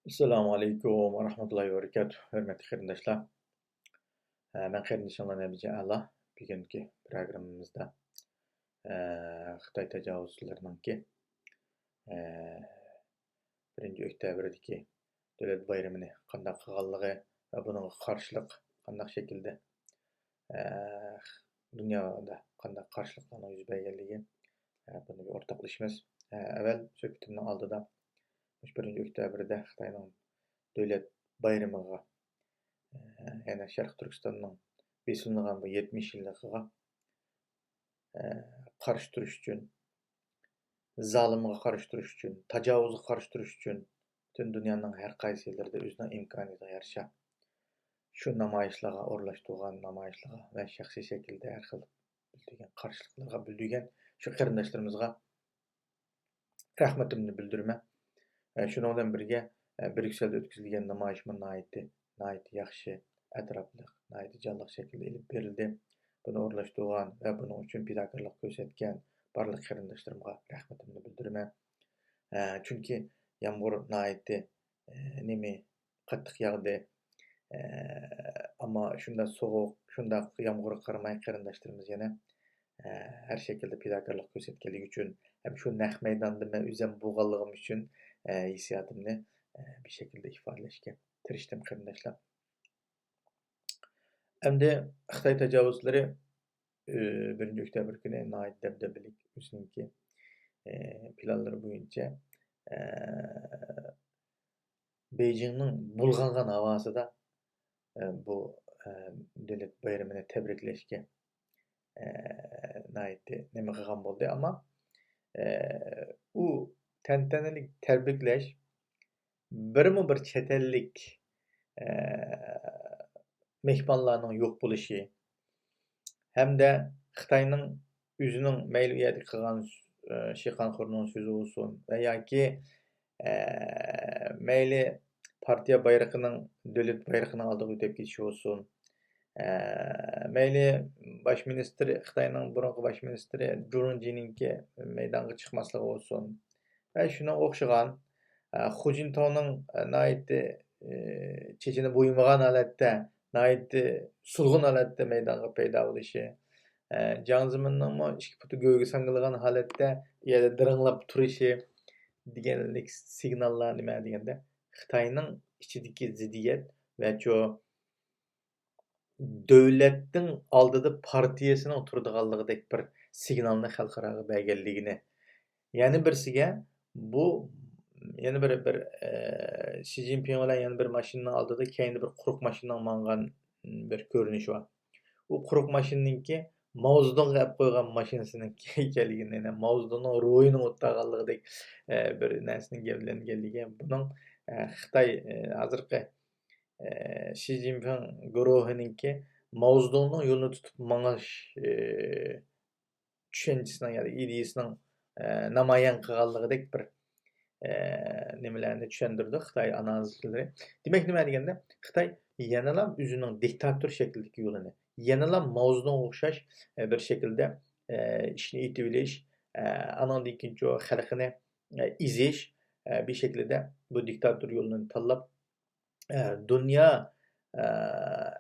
Assalamu alaikum va rahmatullahi va barakatuh. Hörmətli qarindaşlar. Mən qarindaşımla Nəbici Əla. Bugünkü proqramımızda Xitay təcavüzçülərinin birinci öktəbirdəki dövlət bayramını qandaq qılğanlığı və bunun qarşılıq qandaq şəkildə dünyada qandaq qarşılıqlarının yüz bərgənligi bunu bir ortaqlaşımız. Əvvəl söhbətimnin aldıda 1 öktəbirdə Xitayның dövlət bayramıға yani Şərq Türkistanның besilinigan bu 70 yıllıqıga qarşı turuş üçün, zalimға qarşı turuş üçün, təcavüzə qarşı turuş üçün bütün dünyanın hər qaysı yerlərdə özünün imkaniyetə yarışa şu namayişlərə orlaşdırğan namayişlərə və şəxsi şəkildə hər xil bildirgan qarşılıqlarga bildirgan şu qarindaşlarımızga rəhmətimni bildirmə. Şuningdan birgə Brükseldə ötküzülgən namayişmə nəhayət yaxşı, ətraflıq, nəhayət canlıq şəkildə elib berildi. Bunu orlaşdırğan və bunun üçün fidakarlıq göstərən barlıq qarindaşlarımga rəhmətimni bildirmə. Çünki yağmur nəhayət qattiq yağdı. Amma şunda soğuq, şunda yağmurga qaramay qarindaşlarımız yana hər şəkildə fidakarlıq göstərganligi üçün, hem şu naq meydanda mən özüm bolğanlığım üçün hissiyatımni bir şekilde ifadeleşke tirişdim qarindaşlar. Endi Xitay təcavüzçüləri 1 oktyabr günü nəhayət dəbdəbəlik özününki planları boyunca Beijing'nin bulğanğan havasıda bu dövlət bayramını təbrikləşke nəhayət nima qılğan boldu, amma u təntanəlik təbrikləş bir chet ellik mehmanlarning yo'q bo'lishi hamda Xitoyning o'zining mayli u yerda qilgan Şikanxo'rning so'zi bo'lsin va yoki mayli partiya bayrog'ining davlat bayrog'ining oldiga o'tib ketishi bo'lsin, mayli bosh ministri Xitoyning burungi bosh ministri Jurunjiningki maydonga chiqmasligi bo'lsin va shunga o'xshagan Hu Jintao'ning nəhayət çeçini boyunmagan holatda, nəhayət sulğun holatda maydonga paydo bo'lishi, Jiang Zeminning ikki puti go'yga sangilgan holatda yerda diranglab turishi deganlik signallar nima deganda Xitoyning ichidagi ziddiyat va shu davlatning oldida partiyasining turadiganligidek bir signalni xalqaroga berganligini. Yani birisiga bu yana bir Xi Jinping bilan yana bir mashinaning oldida keyinda bir quruq mashinaning mangan bir ko'rinishi bor. U quruq mashinaningki Mao Zedong qilib qo'ygan mashinasininki ekanligini, yani Mao Zedongning ruhini o'tganligidek bir narsaning gaplanganligi. Buning Xitoy hozirgi Xi Jinping guruhininki Mao Zedongning yo'lini tutib mangash tushunchasining yani ideyasining namoyon qilganligidek bir nimalarni tushundirdi Xitoy analizchilari. Demak nima deganda Xitoy yanala o'zining diktator shaklidagi yo'lini, yanala Mao Zedongga o'xshash bir shaklda ishni etib olish, anandan keyin xalqini ezish bir shaklda bu diktator yo'lini tanlab dünya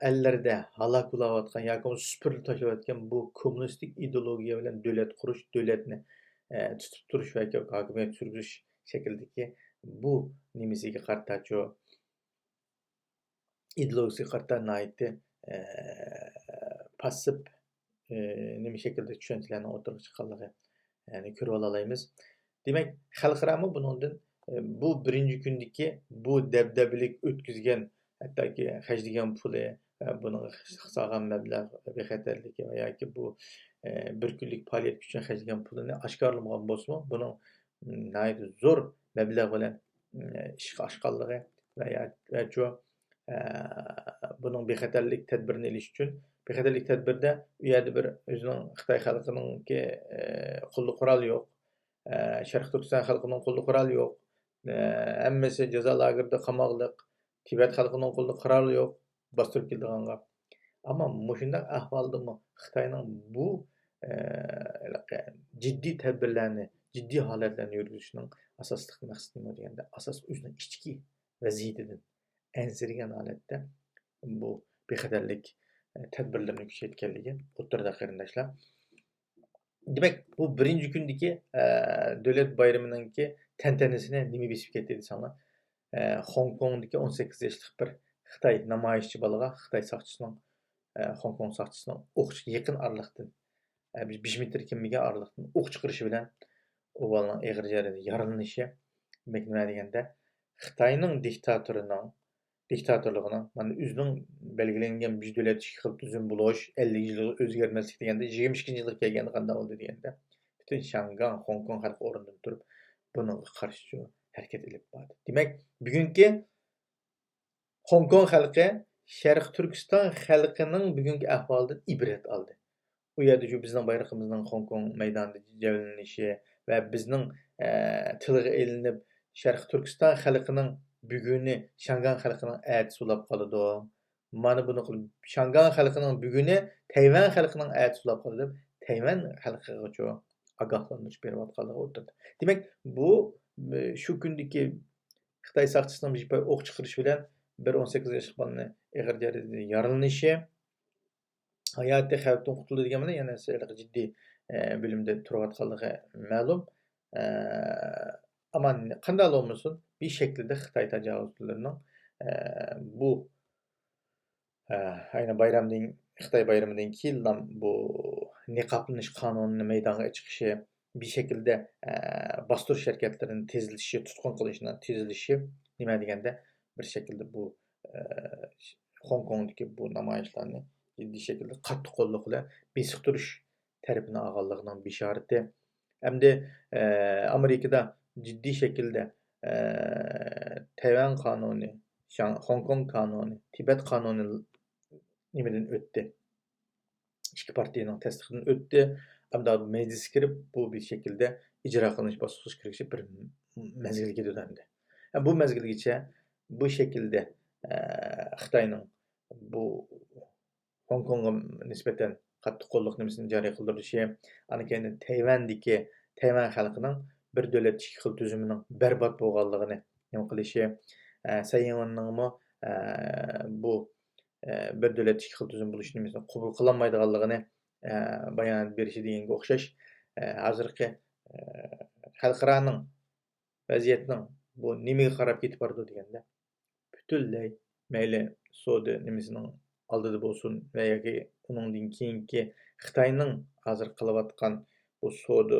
ellərdə halak bo'layotgan yoki süpürüb tashlayotgan bu kommunistik ideologiya bilan davlat qurish, davlatni tutib turish va hokimiyat surgish şekildeki bu nimisiga qarta şu ideologiyasiga qarta nəhayət passiv nima şekilde tushunchalarni o'tirib chiqqanligi yani ko'rib olaymiz. Demak, xalqaro buningdan bu birinchi kundagi bu dabdabalik o'tkazgan hattoki xajlagan puli, buning hisoblagan mablag' bexatarligi va yoki bu bir kunlik faoliyat uchun xajlagan pulini oshkorlamagan bo'lsa, buning nəhayət zo'r mablag' bilan ishga oshganligi va shu buning bexatarlik tadbirini olish uchun bexatarlik tadbirida u yerda bir o'zining Xitoy xalqininki qo'lda qurol yo'q, Sharq Turkiston xalqining qo'lda qurol yo'q, hammasi jazo lagerida qamoqliq, Tibet xalqining qo'lda qurol yo'q, bostirib kelganga. Ammo mushundaq ahvolda Xitoyning bu jiddiy tadbirlarni, jiddiy holatlarni yurgizishning asosli maqsadi nima deganda asos o'zining ichki vaziyetinden ensirgen holatda bu bexatarlik tedbirlerini kuchaytganligi o'tirdi qarindoshlar. Demek bu birinci gündeki devlet bayramınınki tentenesine nimi besip ketdi desanlar. Hong Kong'daki 18 yaşlık bir Xitay namayişçi balığa Xitay saqçısının Hong Kong saqçısının yakın aralıqdan 5 metre kemiga aralıqdan oq chiqarishi bilan o balning eg'ir yaralanishi demak nima deganda Xitoyning diktatorluğuna mana o'zining belgilangan bir davlat xil tuzum bo'lish 50 yil o'zgarmaslik deganda 22 yilga kelganda qanday bo'ldi deganda butun Shangang, Hong Kong xalqi o'rnidan turib bunga qarshi harakat ilib bordi. Demak, bugungi Hong Kong xalqi Sharq Turkiston xalqining bugungi ahvolidan ibrat oldi. Bu yerda shu bizning bayrog'imizning Hong Kong maydonida javlanishi va bizning tilga ilinib Sharq Turkiston xalqining buguni Shangang xalqining atisi ulab qoladi. Mana buni qilib Shangang xalqining buguni Tayvan xalqining atisi ulab qoladi deb Tayvan xalqiga ogohlantirish berayotganligi o'tirdi. Demak, bu shu kundagi Xitoy saqchisining bir o'q chiqarishi bilan bir 18 yoshli bolani eg'ir darajada yaralanishi hayati xavfdan qutuldi deganmanda yana jiddiy bilimda turayotganligi ma'lum. Ama qanday bo'lmasin bir şekilde Xitoy tajovuzchilarining bu ayni bayramdan Xitoy bayramidan keyin bu niqoblanish qonunini maydonga chiqishi bir şekilde bostirish harakatlarini tezlatishi, tutqun qilishni tezlatishi nima deganda bir şekilde bu Hong Kong'daki bu namoyishlarni ciddi şekilde qattiq qo'lliq bilan besiq turish tarafini olganligining bishorati. Hamda Amerikada ciddi şekilde Tayvan kanunu, Hong Kong kanunu, Tibet kanunu nimeden öttü. İki partiyanın tasdiqidan öttü. Hamda meclis kirib bu bir şekilde icra qilinish bosqichi kirişi bir mezgilga döndü. Bu mezgilgacha bu şekilde Xitoyning bu Hong Kong'a nispeten qattiq qo'lliq nimasini joriy qildirishi, ana keyin Tayvandagi Tayvan xalqining bir davlat ikki xil tuzumining barbod bo'lganligini nima qilishi, Sayyanning bu bir davlat ikki xil tuzum bo'lish nimasini qabul qilolmaydiganligini bayonot berishi deganga o'xshash hozirgi xalqaroning vaziyatning bu nimaga qarab ketib bordi deganda butunlay mayli savdo nimasining oldida bo'lsin va yoki uningdan keyingi Xitoyning hozir qilayotgan bu savdo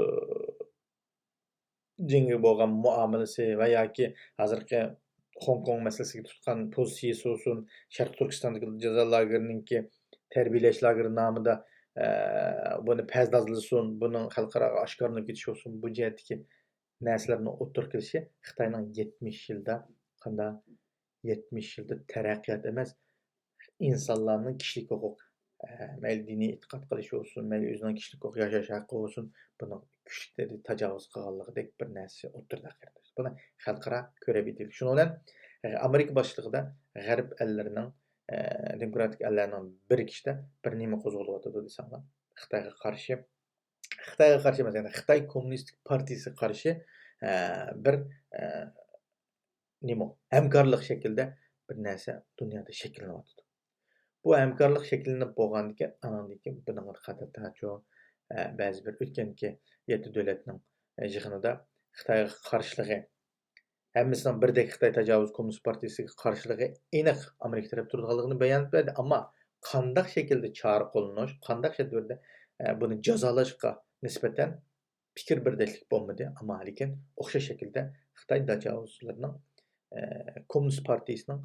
jingi bo'lgan muomalasi va yoki hozirgi Hong Kong masalasiga tutgan pozitsiyasi olsun, Sharq Turkistondagi jazo lagerininki tarbiyalash lageri nomida buni pazdozlasin, buning xalqaroga oshkorlanib ketishi olsun, bu jihatdagi narsalarni o'ttirib kelishi Xitoyning 70 yilda qanday 70 yilda taraqqiyot emas, insonlarning kishilik huquq, mayli diniy e'tiqod qilish olsun, mayli o'zining kishilik huquq yashash haqqi olsun, buni kuchli tajovuz qilganligidek bir narsa o'tirdi. Buni xalqaro ko'rib yedik. Shuning bilan Amerika boshlig'ida g'arb ellarining demokratik ellarning birikishida bir nima qo'zg'alyotdi desanlar, Xitoyga qarshi emas, ya'ni Xitoy Kommunistik partiyasiga qarshi bir nima hamkorlik shaklida bir narsa dunyoda shakllanyapti. Bu hamkorlik shakllanib bo'lgandan keyin anandan keyin buning qatorda ba'zi bir o'tganki 7 davlatning yig'inida Xitoyga qarshiligi hammasining birdek Xitoy tajovuz kommunist partiyasiga qarshiligi aniq Amerika taraf turganligini bayon etdi, ammo qanday shaklda chora qo'llanish, qanday shaklda buni jazolashga nisbatan fikr birdeklik bo'lmadi, ammo lekin o'xshash shaklda Xitoy tajovuzchilarining kommunist partiyasining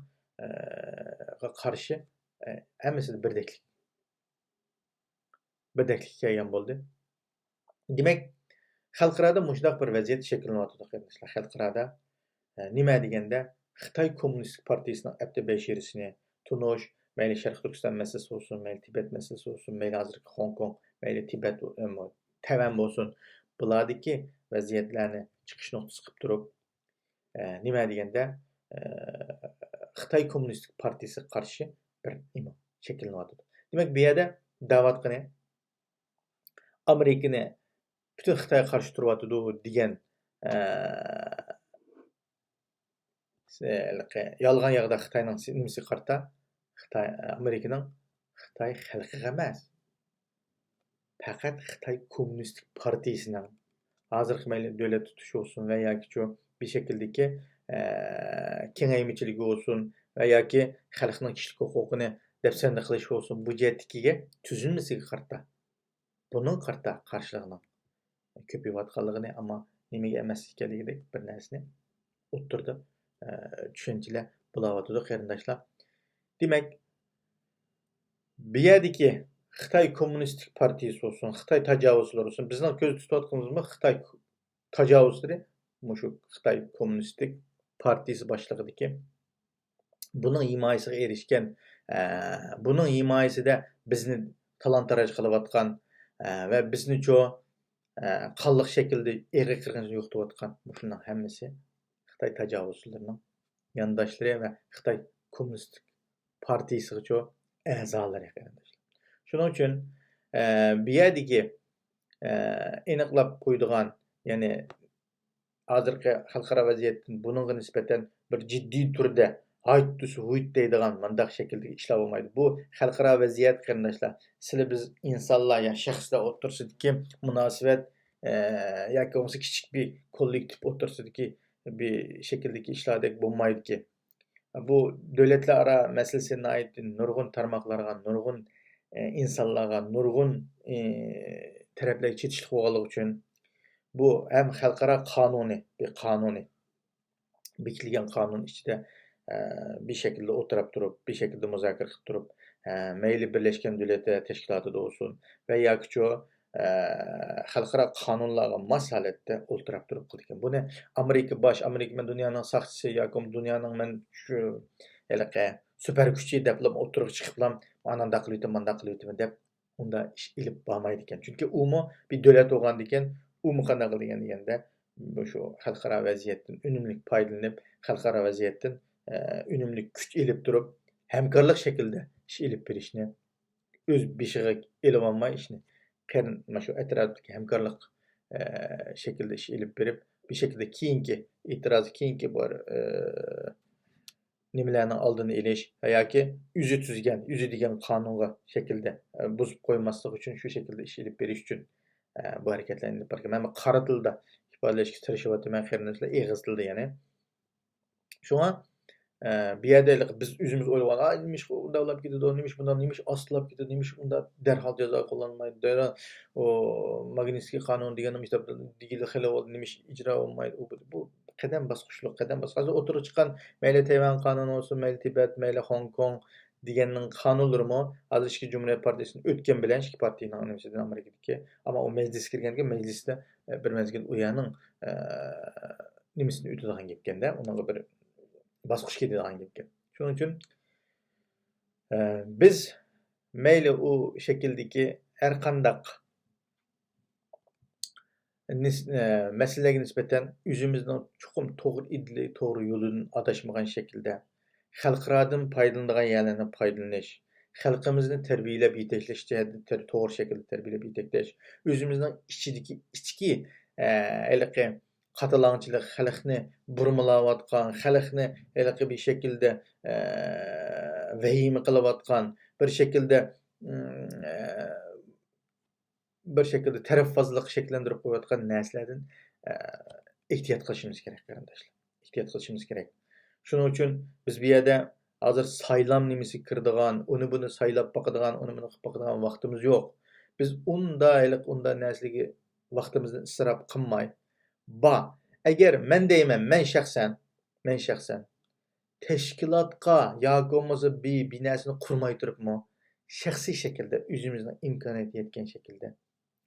qarshi hammasida birdeklik kelgan bo'ldi. Demak, xalqaroda mushundaq bir vaziyat shakllanyapti qardoshlar. Xalqaroda nima deganda Xitoy Kommunistik partiyasining abdi bashirisini tunish, mayli Sharq Turkiston masalasi olsun, mayli Tibet masalasi olsun, mayli hozirgi Hong Kong, mayli Tibet, Tayvan bo'lsin, bulardagi vaziyatlarni chiqish nuqtasi qilib turib, nima deganda Xitoy Kommunistik partiyasiga qarshi bir nima shakllanyapti. Demak, bu yerda da'vat qilgan Amerikani butun Xitoyga qarshi turyapti degan yalğan yağda Xitayning nimasi qarta, Xitay Amerikaning Xitay xalqiga emas, faqat Xitay Kommunistik Partiyasining hozirgi mayli davlat tutishi olsun va yoki bir şekildeki kengaymichiligi olsun va yoki xalqning kishilik huquqini dafsanda qilish olsun bu jihatdagiga tuzilmasiga qarta. Bunun qarta qarshilig'ining ko'payayotganligini, ammo nimaga emas ekanligidek bir narsani o'ttirdi tushunchalar bo'layotdi qarindoshlar. Demak, bu yerdagi Xitoy Kommunistik Partiyasi olsun, Xitoy tajovuzlari olsun, bizning ko'z tutayotganimiz Xitoy tajovuzlari, shu Xitoy Kommunistik Partiyasi boshlig'idagi buning himoyasiga erishgan, buning himoyasida bizni talon-taroj qilayotgan va bizni qanliq shaklda erga qirg'inni yo'qotayotgan shundan hammasi Xitoy tajovuzlarining yondoshlari va Xitoy Kommunistik Partiyasiga a'zolari. Shuning uchun bu yerdagi aniqlab qo'ydigan, ya'ni hozirgi xalqaro vaziyatdan buningga nisbatan bir jiddiy turda hayt deydigan mandaq shakldagi ishlar bo'lmaydi. Bu xalqaro vaziyat qarindoshlar. Sizlar biz insonlar, ya shaxslar o'rtasidagi munosabat yoki bo'lmasa kichik bir kollektiv o'rtasidagi bir shakldagi ishlardek bo'lmaydiki. Bu davlatlararo masalasini aytdi nurg'un tarmoqlarga, nurg'un insonlarga, nurg'un taraflarga chetishlik bo'lganligi uchun bu hem xalqaro qonuniy bekitilgan qonun ichida bir şekilde o'tirib turib, bir şekilde muzokara qilib turib, mayli Birleşken Milletler Teşkilatı'da olsun ve yoki xalqaro qonunlarga mos holatda o'tirib turib qilgan. Buni Amerika men dunyoning saqchisi yoki dunyoning men shu super kuchi deb o'tirib chiqib manandaq qilyapman deb unda ish ilib bormaydi ekan. Chunki u bir davlat bo'lgan ekan, u qanday qilgan deganda şu xalqaro vaziyatdan unumli foydalanib, xalqaro vaziyatdan unumli kuch ilib turib, hamkorlik shaklida ish ilib berishni o'z beshiga ilib olmay ishni shu atrofdagi hamkorlik shaklida ish ilib berib, bir şekilde keyingi bor nimalarni oldini olish yoki o'zi degan qonunga shaklda buzib qo'ymaslik uchun shu shaklda ish ilib berish uchun bu harakatlarni ilib borgan. Men qora tilda ifodalashga tirishyapman qarindoshlar, eg'iz tilda ya'ni. Shunga bu yerda biz o'zimiz o'ylayotgan, nimish unda olib ketadi, nimish ostlab ketadi, nimish unda darhol jazo qo'llanmaydi, darhol Magnitskiy qonun deganim digili xilov nimish ijro bo'lmaydi. Bu qadam bosqichli hozir o'tirib chiqqan mayli Tayvan qonuni olsun, mayli Tibet, mayli Hong Kong deganning qonunlarimi hozir Ishchi Cumhuriyet Partiyasining o'tgan bilan ikki partiyaning nimasidan Amerikadagi, ammo u majlisga kirganda majlisda bir mezgil u yerning nimasini o'tadigan gapganda, unga bir bosqich ketadigan gapga. Shuning uchun biz mayli u shakldagi har qandaq masalaga nisbatan o'zimizning chuqur to'g'ri yo'lidan adashmagan shaklda xalqarodan foydalanadigan yerlarni foydalanish, xalqimizni tarbiyalab yetaklash, to'g'ri shaklda tarbiyalab yetaklash, o'zimizning ichki qatalanchilik, xalqni burmalayotgan, xalqni bir shaklda vahima qilayotgan, bir şekilde tarafsızlık şekillendirip koyuyotgan narsalardan ehtiyot qilishimiz kerak qarindoshlar. Ehtiyot qilishimiz kerak. Shuning uchun biz bu yerda hozir saylam nimasi kirdigan, uni buni saylab boqadigan, uni buni qilib boqadigan vaqtimiz yo'q. Biz unda narsalarga vaqtimizni isrof qilmay, agar men deyman, men shaxsan tashkilotga yoki bo'lmasa bir narsani qurmay turibmi, shaxsiy shaklda o'zimizning imkoniyat yetgan shaklda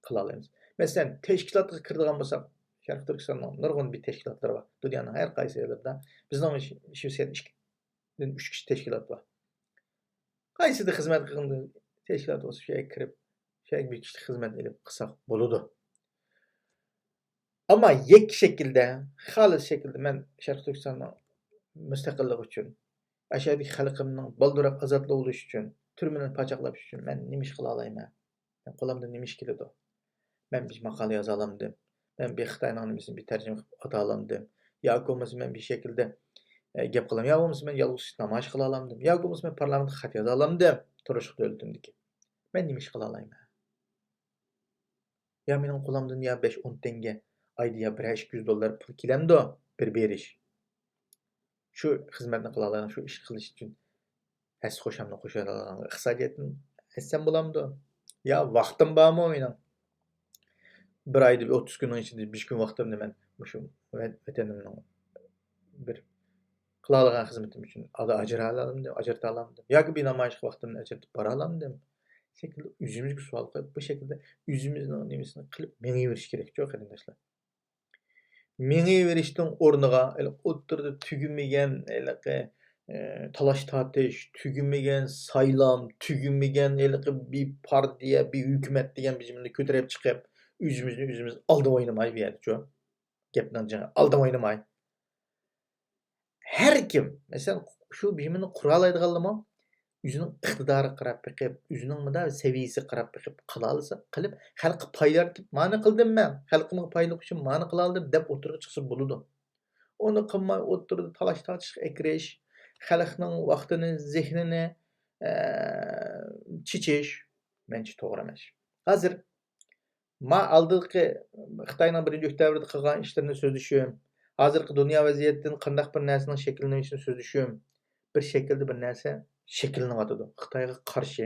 qila olamiz. Masalan, tashkilotga kiradigan bo'lsak, Sharq Turkistonning nurg'un bir tashkilotlari bor. Dunyoning har qaysi yerlarida bizning Shveysariya 3 kishi tashkilot bor. Qaysida xizmat qilgan tashkilot bo'lsa, shu yerga kirib, shu yerga bir kishi xizmat qilib qilsak bo'ladi. Ammo yakki shaklda, xolis shaklda men Sharq Turkistonning mustaqilligi uchun, ashaddiy xalqimning balduroq ozodlik bo'lishi uchun, turmani pachoqlash uchun men nima ish qila olayman? Men qo'limdan nima ish keladi? Men bir maqola yoza olamdim. Men bir Xitoyning nimasini bir tarjima qilib ota olamdim. Yoki bo'lmasa men bir shaklda gap qilaman. Ya bo'lmasa men yolg'iz namoyish qila olamdim. Ya bo'lmasa men parlamentga xat yoza olamdim. Turishq davlatimniki. Men nima ish qila olayman? Ya mening qo'limdan ya 5-10 tanga oyda ya 1-200 dollar pul kelamdi bir berish. Shu xizmatni qila olaman, shu ish qilish uchun has qo'shamni qo'sha olaman. Iqtisodiyotni hissam bo'lamdi. Ya vaqtim bormi mening? Bir ayda 30 kunning ichida 5 kun vaqtimni men shu vatanimning bir qila olgan xizmatim uchun ajrata olamdim. Yoki bir namoyish vaqtimni ajratib bora olamdim. Şekilde yüzümüzü sual koyup bu şekilde yüzümüzün nimesini kılıp meniveriş gerek çok arkadaşlar. Meniverişten ornuğa oturdu tügünmegen talaş tartış, tügünmegen saylam, tügünmegen bir partiye, bir hükümet degen bizimle kötürep çıkıp yüzümüz aldım oynamay bir yerde çok. Gepten canı aldım oynamay. Her kim mesela şu bizimle kuralaydığı Üzünün iqtidarı qarab beqib, üzünün müda seviyesi qarab beqib qılalısa, qilib, xalqı paylartib, mani qildim men, xalqımın paylık üçün mani qılaldım, deb oturga chiqsa buludu. Onu qilmay oturdu, talaş tartışıq ekirish, xalqның vaqtini, zehnini chichish, menchi to'g'ri emas. Hozir ma aldiki Xitoyning 1-oktyabrdagi qilgan ishlarini so'zlashim, hozirgi dunyo vaziyatidan qandaq bir narsaning shakllanishini so'zlashim, bir şekilde bir narsa şekilleniyotidu. Xitoyga qarshi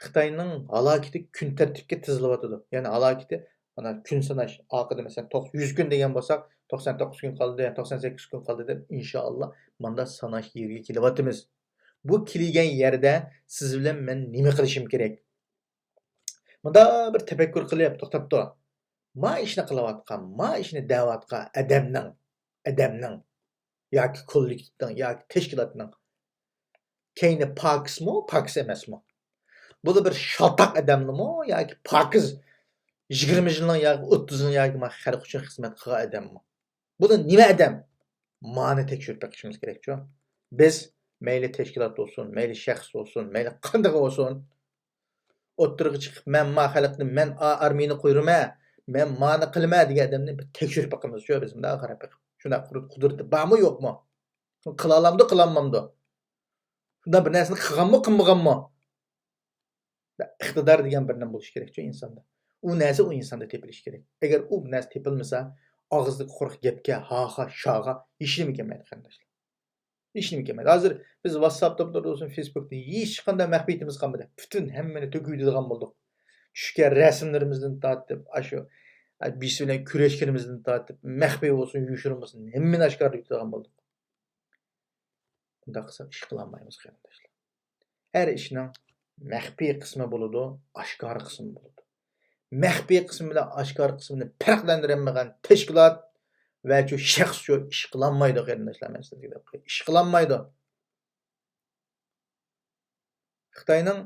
Xitoyning halokati kun tartibga tizilyapti. Ya'ni halokati mana kun sanash oqida mesela 100 kun degan bo'lsak, 99 kun qoldi, 98 kun qoldi deb inshaalloh manda sanash yerga kelyapmiz. Bu kelgan yerda siz bilan men nima qilishim kerak? Bunda bir tafakkur qilib to'xtabdi. Ma ishni qilayotgan, ma ishni da'vatgan adamning yoki kollektivning yoki tashkilotning keyni pakismi, pakis emasmi? Bu da bir şaltak adamlımı yoki pakiz 20 yilning yoki 30 yil yoki xalq uchun xizmat qilgan adammi? Bu da nima adam? Mani tekshirib bakishimiz kerak-ku. Biz mayli tashkilot bo'lsin, mayli shaxs bo'lsin, mayli qanday bo'lsin, o'ttirg'i chiqib men xalqni, men armiyani qo'yirma, men mani qilma degan odamni bir tekshirib bakamiz. Shu biz bunday qarab bakib. Shunda qudrati bormi yo'qmi? Qila olamdi, qila olmamdi. Shunda bir narsani qilganmi, qilmaganmi? İqtidar degan bir narsa bo'lish kerak-ku insonda. U narsa u insonda tepilishi kerak. Agar u narsa tepilmasa, og'izdagi quruq gapga, ha, shaga ishlim kelmaydi qardoshlar. Ishlim kelmaydi. Hozir biz WhatsApp'da bo'lsin, Facebook'da hech qanday maxfiyatimiz qolmadi. Butun hammani to'kuydigan bo'ldik. Tushgan rasmlarimizdan tortib, shu biz bilan kurashganimizdan tortib, maxfiy bo'lsin, yushirin bo'lsin, hammani oshkorlaydigan bo'ldik. Bunda qilsak ish qila olmaymiz qardoshlar. Har ishning maxfiy qismi bo'ladi, oshkor qismi bo'ladi. Maxfiy qismi bilan oshkor qismini farqlantirmagan tashkilot va shu shaxs shu ish qila olmaydi qarindoshlar, men sizlarga deb qo'yaman. Ish qila olmaydi. Xitoyning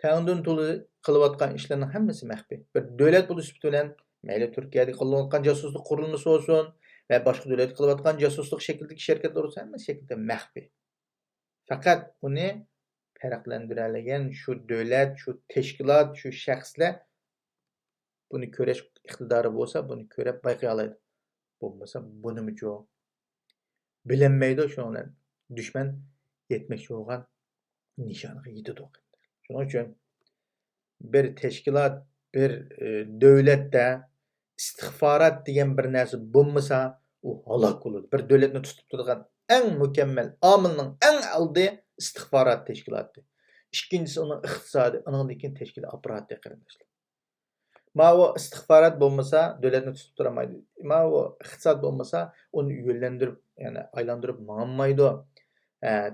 ta'undun to'li qilayotgan ishlarning hammasi maxfiy. Bir davlat bo'lish bilan mayli Turkiyada qilayotgan josuslik qurilmasi bo'lsin va boshqa davlat qilayotgan josuslik shaklidagi shirkatlar bo'lsin, hammasi shaklda maxfiy. Faqat uni farqlantiradigan shu davlat, shu tashkilot, shu shaxslar buni ko'rish iqtidori bo'lsa, buni ko'rib bayqay oladi. Bo'lmasa bunimi yo'q. Bilinmaydi shundan dushman yetmoqchi bo'lgan nishoniga yetadi. Shuning uchun bir tashkilot, bir davlatda istixbarat degan bir narsa bo'lmasa, u halok bo'ladi. Bir davlatni tutib turgan eng mukammal omilning eng oldi istixbarat tashkiloti. Ikkinchisi uning iqtisodi, undan keyin tashkilot apparati qarindoshlar. Ma'vo istixbarat bo'lmasa, davlatni tutib turmaydi. Ma'vo iqtisod bo'lmasa, uni yo'llantirib, ya'ni aylantirib ma'nmaydi.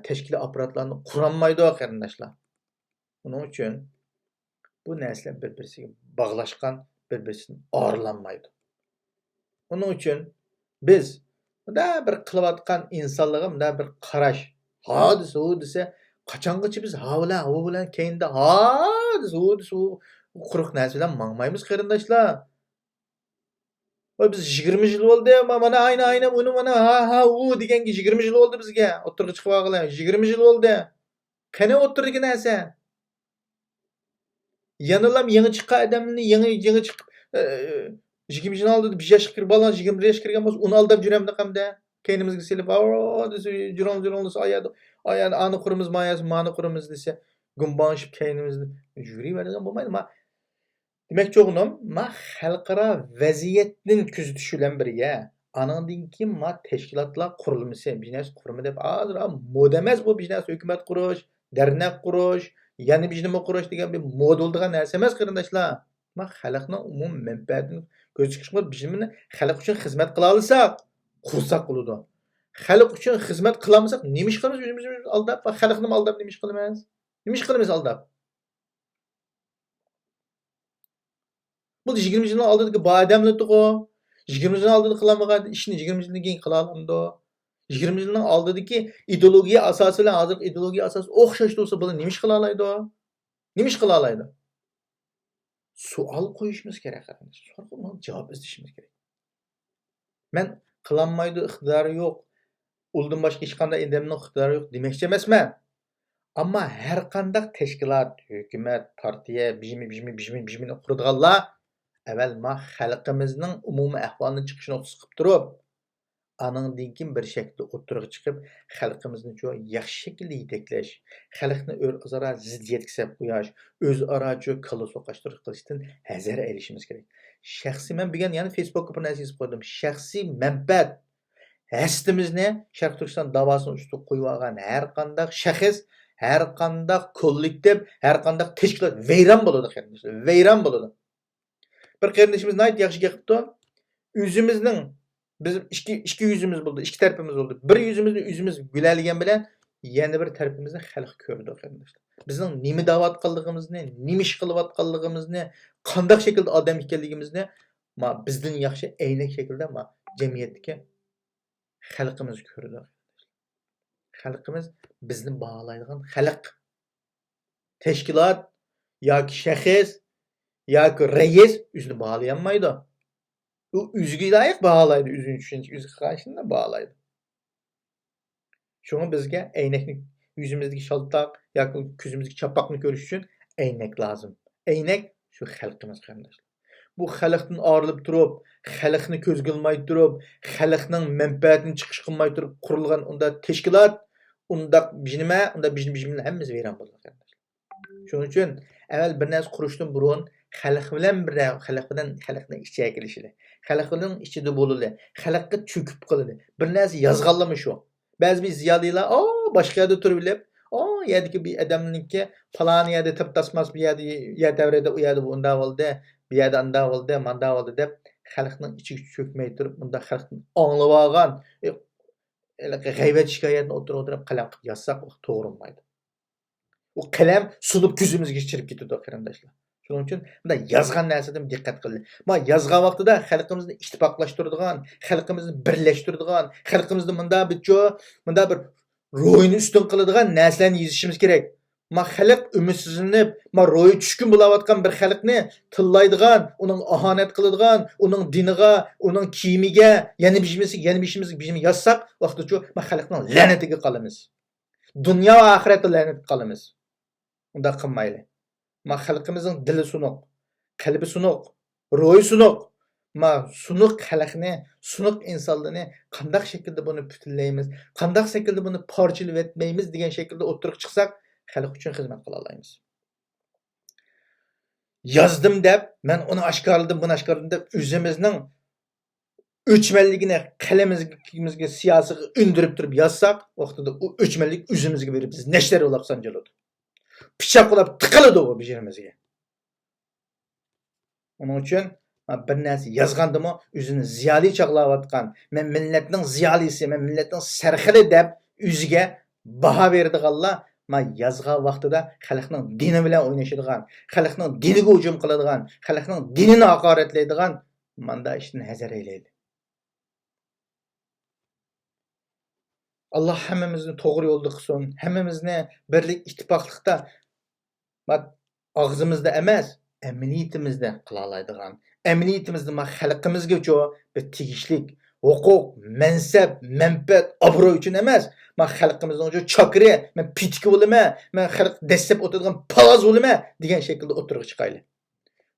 Tashkilot apparatlarini qurolmaydi qarindoshlar. Uning uchun bu narsalar bir-biriga bog'lashgan, bir-biridan aylanmaydi. Uning uchun biz bunda bir qilayotgan insonligimda bir qarash, hodisa qachongacha biz ha bilan keyinda hodisa quruq narsa bilan mangmaymiz qarindoshlar. Voy biz 20 yil bo'ldi, mana ayni uni mana ha u deganga 20 yil bo'ldi bizga. O'tirga chiqib olganlar 20 yil bo'ldi. Qani o'tirgan narsa? Yanılam yangi chiqqan odamni yangi chiqib 20 yil oldida 5 yoshga kirib olgan, 21 yoshga kirgan bo'lsa, uni aldab juramdi qamda. keynimizga silib, jiron desa, ayağını anı kurumuz, mayası, manı kurumuz dese, gumbanışıp keynimizni yürüyüverdigan bo'lmaydi. Demek çoğunum, xalqaro vaziyatning kuzatishi bilan birga, anandan keyin teşkilatlar qurilmasi, biznes qurimi deb hozir moda emas bu biznes hukumat qurish, dernek qurish, yana biznes qurish degan bir moda bo'lgan narsa emas qarindoshlar. Xalqning umum manfaatini ko'z chiqishga bizimni xalq uchun xizmat qila olsak, qursak bo'ladi. Xalq uchun xizmat qilamasak, nima ish qilamiz? O'zimizni aldab, xalqni aldab nima ish qilamiz? Nima ish qilamiz aldab? Bu 20 yılın aldığı bademlidik o. 20 yılın aldığı kılamagan işini 20 yılın keyin kıla alamdı o. 20 yılın aldığı ideologiya asasıyla hazır ideologiya asası okşaştı olsa bunu neymiş kıla alaydı o? Neymiş kıla alaydı? Sual koyuşumuz gerek. Sorgulan cevap izleyişimiz gerek. Ben kılanmaydı iktidarı yok. Uldan başka hiç qanday endemning iktidarı yok demekçi emasman. Ama her qanday teşkilat, hükümet, partiya, bijimi quradiganlar evvel xalqimizning umumiy ahvolini chiqishini siqib turib, anandan keyin bir shaklda o'tirg'i chiqib, xalqimizni yaxshi shaklda yetaklash, xalqni o'zaro ziddiyatga solib qo'yish, o'zaro kalla so'qashtirish qilishdan hazar olishimiz kerak. Shaxsiy men bilgan, ya'ni Facebookga bir narsa yozib qo'ydim. Shaxsiy manfaat hastimizni Sharq Turkiston davosini ustida qo'yib olgan har qanday shaxs, har qanday kollektiv, har qanday tashkilot vayron bo'ladi, vayron bo'ladi. Bir kardeşimiz nayt yaxshi gapdi. Üzümüzning bizim iki yüzümüz bo'ldi, iki tarafimiz bo'ldi. Bir yüzümüzni yüzümüz gülalgan bilan yana bir tarafimizni xalq ko'rdi qardoshlar. Bizning nima da'vatqanligimizni, nima ish qilayotganligimizni, qanday shaklda odam ekanligimizni bizdan yaxshi aynak shaklda jamiyatdagi xalqimiz ko'rdi. Xalqimiz bizni bağlaydigan xalq, tashkilot yoki shaxs yoki reis o'zini bağlayamaydı. U o'ziga loyiq bağlaydi, o'zini tushuncha, o'ziga qarashini bağlaydi. Şunu bizga aynakni yüzümüzdeki shaltoq yoki ko'zimizdagi chapaqni ko'rish uchun aynak lazım. Aynak shu xalqimiz qarindoshlar. Bu xalqdan ayrilib turib, xalqni ko'zga ilmay turib, xalqning manfaatini chiqish qilmay turib qurilgan unda tashkilot, unda bijnima, unda bijnima hammasi vayron bo'ladi qarindoshlar. Shuning uchun avval bir narsa qurishdan burun xalq bilan xalqning ichiga kirishili, xalqning ichida bo'lili, xalqqa cho'kib qiladi. Bir narsa yozganlami shu. Ba'zi bir ziyolilar, boshqa yerda turib bilib, yerdagi bir odamniki falon yerda taptasmas bir yerda yer davrada u yerda unda bo'ldi, bir yerda unda bo'ldi, manda bo'ldi deb xalqning ichiga cho'kmay turib, unda xalqni anglab olgan g'aybat shikoyatni o'tirib qalam qilib yozsak to'g'ri bo'lmaydi. U qalam sulib ko'zimizga chirib ketadi qarindoshlar. Shuning uchun bunday yozgan narsadan diqqat qiling. Yozgan vaqtida xalqimizni ittifoqlashtiradigan, xalqimizni birlashtiradigan, xalqimizni munda bir ro'yini ustun qiladigan narsalarni yozishimiz kerak. Xalq umidsizlanib, ro'yi tushkun bo'layotgan bir xalqni tillaydigan, uning ahonat qiladigan, uning diniga, uning kiyimiga, yana bijimiga yozsak, vaqtida xalqning la'natiga qolamiz. Dunyo va oxiratda la'natga qolamiz. Unda qilmaylik. Xalqimizning dili sunuq, qalbi sunuq, ro'yi sunuq. Sunuq xalqni, sunuq insonlarni qanday shaklda buni butunlaymiz, qanday shaklda buni parchalab etmaymiz degan shaklda o'tirib chiqsak, xalq uchun xizmat qila olamiz. Yozdim deb, men uni oshkorladim, buni oshkorladim deb o'zimizning o'chmanligini qalamimizga, siyosiga undirib turib yozsak, vaqtida u o'chmanlik o'zimizga berib biz nashtar bo'lib sanjaladi. Pichoq qilib tiqiladi u bijirimizga. Onun uchun bir narsa yozgandimi, o'zini ziyoli chaqlayotgan, men millatning ziyolisi, men millatning sarxili deb o'ziga baho beradiganlar, yozgan vaqtida xalqning dini bilan o'ynashadigan, xalqning diniga hujum qiladigan, xalqning dinini haqoratlaydigan manda ishni hazar aylaydi. Allah hammamizni to'g'ri yo'lda qilsin, hammamizni birlik ittifoqlikda og'zimizda emas, amaliyatimizda qila oladigan, amaliyatimizda xalqimizga bir tegishlik huquq, mansab, manfaat, obro' uchun emas, xalqimizning chakri, men pitki bo'laman, men xalq dastlab o'tadigan paloz bo'laman degan shaklda o'tirib chiqaylik.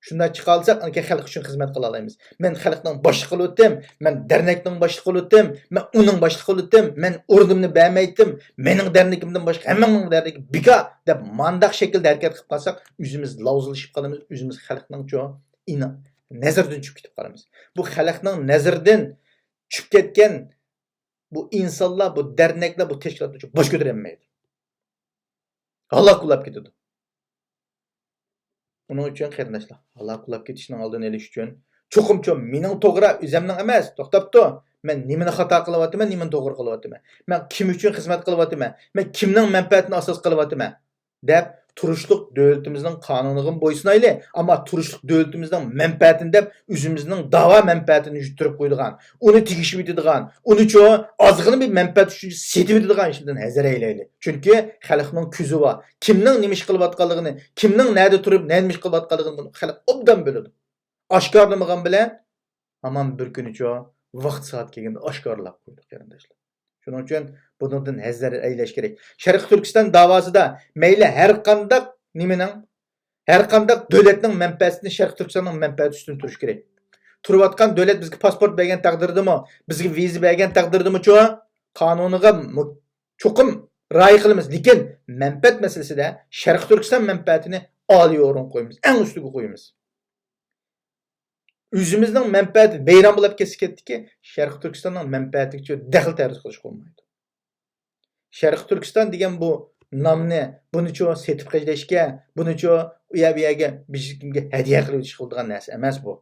Shunda chiqalsak, anki xalq uchun xizmat qila olamiz. Men xalqning boshliq qilib o'tdim, men dernekning boshliq qilib o'tdim, men uning boshliq qilib o'tdim, men o'rnimni bermaydim, mening dernekimdan boshqa hammaning derneki bika deb mandaq shaklda harakat qilib qolsak, o'zimiz lavzilishib qolamiz, o'zimiz xalqning nazardan tushib ketib qolamiz. Bu xalqning nazardan tushib ketgan bu insonlar, bu derneklar, bu tashkilotlar bosh ko'tarolmaydi. Halok ketadi. Onun uchun qarindoshlar, halok ketishning oldini olish uchun cho'qimcha mening to'g'ri o'zimning emas, to'xtabdi. Men nimani xato qilyapman, nimani to'g'ri qilyapman. Men kim uchun xizmat qilyapman? Men kimning manfaatini asos qilyapman? deb turishliq davlatimizning qonuniga bo'ysunayli, ammo turishliq davlatimizning manfaatini deb o'zimizning da'vo manfaatini yuturib qo'ydigan, uni tegishib etadigan, uni ozg'ina bir manfaat uchun setib etadigan ishlardan hazar aylayli. Chunki xalqning ko'zi bor. Kimning nima ish qilayotganligini, kimning nerda turib nima ish qilayotganligini xalq obdan biladi. Oshkorlamagan bilan hamon bir kuni vaqt soat kelganda oshkorlab qo'ydik qarindoshlar. Shuning uchun bundan hazar aylash kerak. Sharq Turkiston davosida mayli har qanday nimaning, har qanday davlatning manfaatini Sharq Turkistonning manfaati ustun turish kerak. Turayotgan davlat bizga pasport bergan taqdirdami, bizga viza bergan taqdirdami qonuniga cho'qim rioya qilamiz. Lekin manfaat masalasida Sharq Turkiston manfaatini oliy o'rin qo'yamiz, eng ustiga qo'yamiz. O'zimizning manfaati bayram bo'lib ketdiki, Sharq Turkistonning manfaatiga daxl tarz qilish bo'lmaydi. Sharq Turkiston degan bu nomni buni setib qilishga, buni u yerga bizga hadiya qilib chiqilgan narsa emas bu.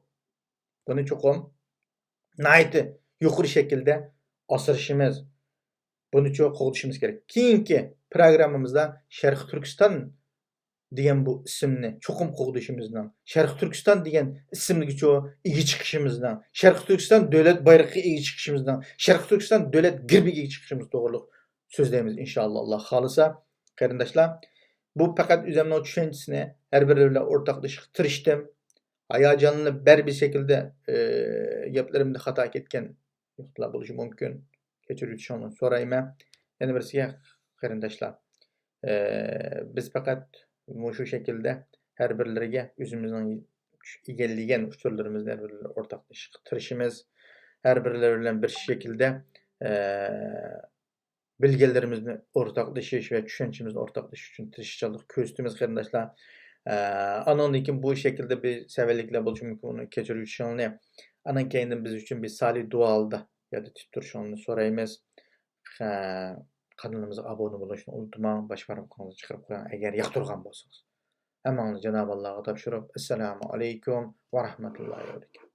Buni cho'qim nayt yuqori shaklda osirishimiz, buni qo'g'dishimiz kerak. Keyingi programmamizda Sharq Turkiston degan bu ismni cho'qim qo'g'dishimizdan, Sharq Turkiston degan ismga ega chiqishimizdan, Sharq Turkiston davlat bayrog'iga ega chiqishimizdan, Sharq Turkiston davlat girbiga ega chiqishimiz to'g'riliq so'zlaymiz inshaalloh. Alloh xolisa. Qarindoshlar, bu faqat o'zimning tushunchisini har biri bilan o'rtoqlashishga tirishdim. Hayajonlanib bir şekilde gaplarimda xato ketgan nuqtalar bo'lishi mumkin. Kechirishni so'rayman. Yana birisiga qarindoshlar, biz faqat shu shaklda har birlariga o'zimizning egallagan usullarimizni o'rtoqlashishga tirishimiz, har birlari bilan bir shaklda bilgilerimizni o'rtoqlashish va tushunchamizni o'rtoqlashish uchun tirishchilik ko'rsatamiz qarindoshlar. Anondan bu şekilde bir severlikle bo'lishi mumkin, uni kechirishni. Anan keyin biz uchun bir salih duoda yada tutib turishni so'raymiz. Kanalımıza abone bo'lishni unutmang, bosh barmoqingizni chiqarib qo'ying agar yoqtirgan bo'lsangiz. Hammangizni Janob Allohga topshirib, assalomu alaykum va rahmatullohi va barakatuh.